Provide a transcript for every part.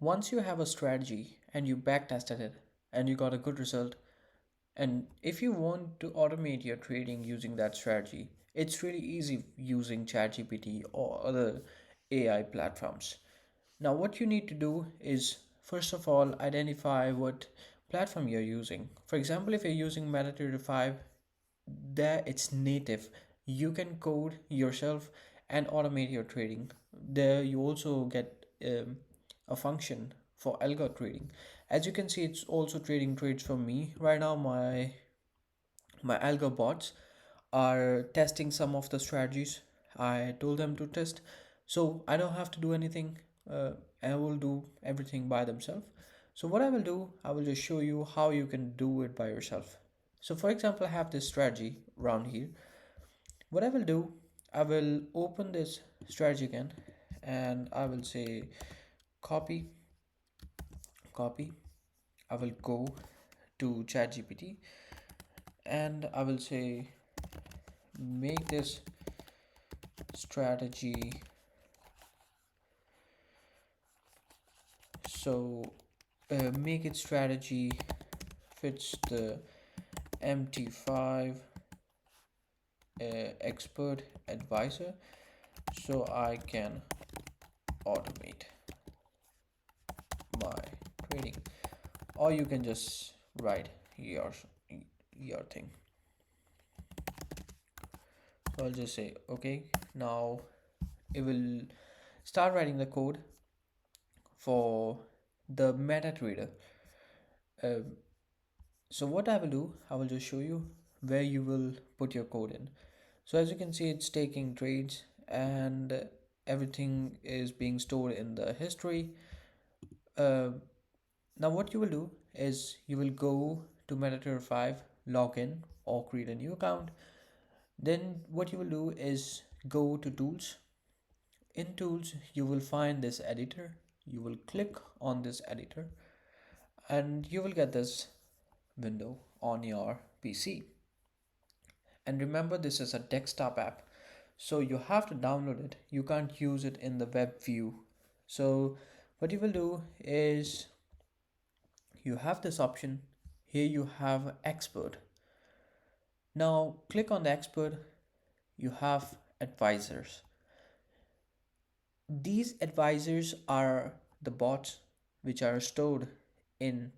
Once you have a strategy and you back tested it and you got a good result, and if you want to automate your trading using that strategy, it's really easy using ChatGPT or other AI platforms. Now, what you need to do is first of all identify what platform you're using. For example, if you're using MetaTrader 5, there it's native. You can code yourself and automate your trading. There you also get a function for algo trading. As you can see, it's also trading trades for me right now. My algo bots are testing some of the strategies I told them to test, so I don't have to do anything. I will do everything by themselves. So what I will do, I will just show you how you can do it by yourself. So for example, I have this strategy around here. What I will do, I will open this strategy again, and I will say copy, copy. I will go to ChatGPT and I will say make this strategy. So make it strategy fits the MT5 expert advisor so I can automate my trading. Or you can just write your thing. So I'll just say okay. Now it will start writing the code for the MetaTrader. Uh, so what I will do, I will just show you where you will put your code in. So as you can see, it's taking trades and everything is being stored in the history. Uh, Now what you will do is you will go to MetaTrader 5, log in or create a new account. Then what you will do is go to tools. In tools, you will find this editor. You will click on this editor and you will get this window on your PC. And remember, this is a desktop app, so you have to download it. You can't use it in the web view. So what you will do is you have this option. Here you have expert. Now click on the expert. You have advisors. These advisors are the bots which are stored in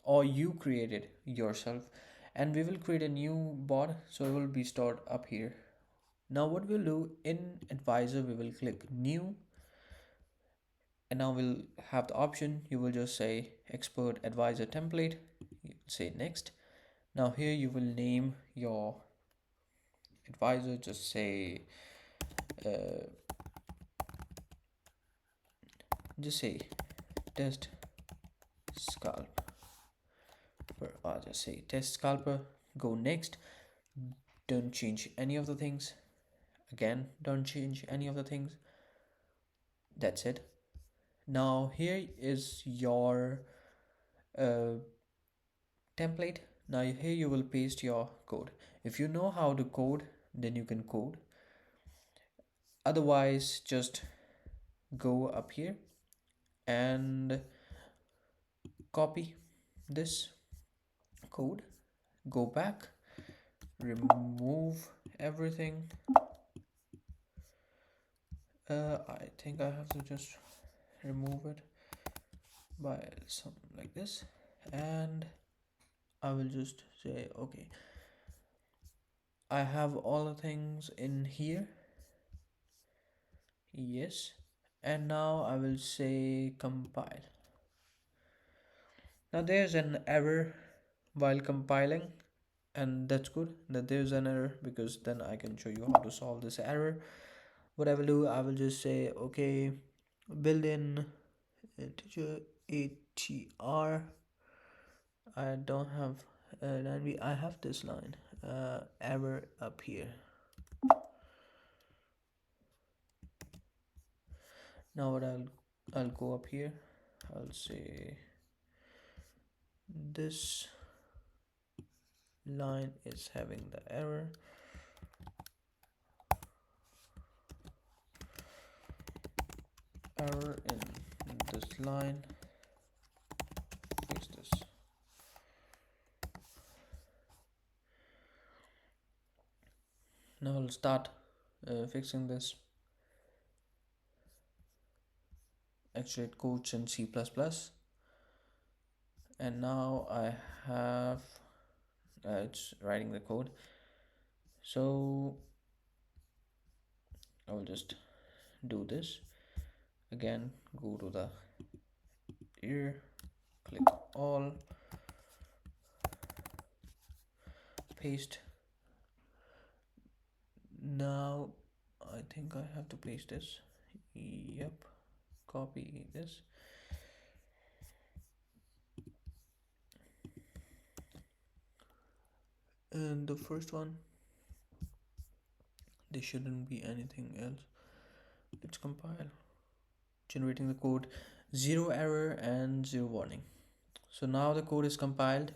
or you created yourself, and we will create a new bot, so it will be stored up here. Now what we'll do, in advisor we will click new, and now we'll have the option. You will just say expert advisor template, you say next. Now here you will name your advisor, just say uh, test scalper, or just say test scalper. Go next. Don't change any of the things. Again, don't change any of the things. That's it. Now here is your uh, template. Now here you will paste your code. If you know how to code, then you can code. Otherwise, just go up here and copy this code, go back, remove everything. I think I have to just remove it by something like this, and I will just say okay, I have all the things in here. Yes, and now I will say compile. Now there's an error while compiling, and that's good that there's an error, because then I can show you how to solve this error. What I will do, I will just say okay, build in integer ATR. I don't have I have this line error up here. Now what I'll go up here, I'll say this line is having the error. Error in this line. will start fixing this. Actually, it codes in C++, and now I have it's writing the code. So I will just do this again. Go to the here, click all, paste. Now I think I have to paste this. Yep, copy this. And the first one, there shouldn't be anything else. Let's compile. Generating the code, zero error and zero warning. So now the code is compiled.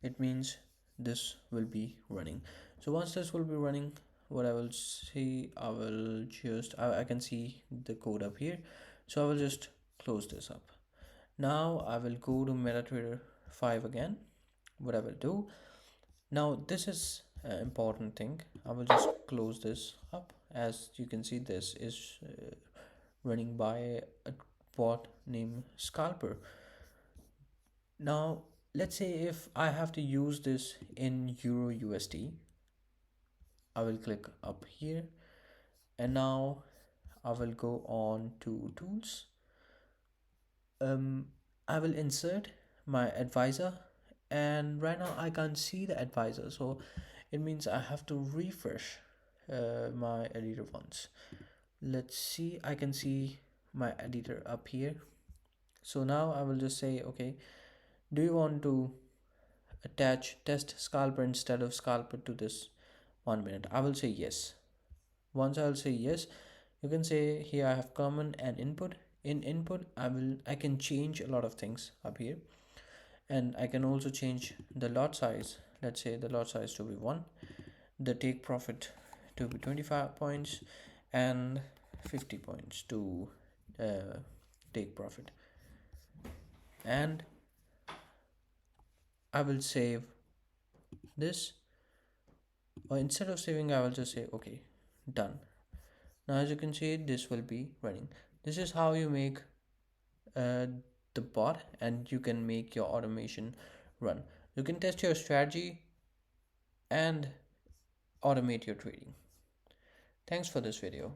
It means this will be running. So once this will be running, what I will see, I will just I can see the code up here. So I will just close this up. Now I will go to MetaTrader 5 again. What I will do now, this is an important thing. I will just close this up. As you can see, this is running by a bot named Scalper. Now, let's say if I have to use this in Euro USD, I will click up here, and now I will go on to tools. I will insert my advisor, and right now I can't see the advisor, so it means I have to refresh my editor once. Let's see, I can see my editor up here. So now I will just say, okay, do you want to attach test scalper instead of scalper to this 1 minute? I will say yes. Once I'll say yes, you can say here I have common and input. In input, I can change a lot of things up here, and I can also change the lot size. Let's say the lot size to be 1, the take profit to be 25 points, and 50 points to take profit. And I will save this, or instead of saving, I will just say okay, done. Now as you can see, this will be running. This is how you make uh, the bot, and you can make your automation run. You can test your strategy and automate your trading. Thanks for this video.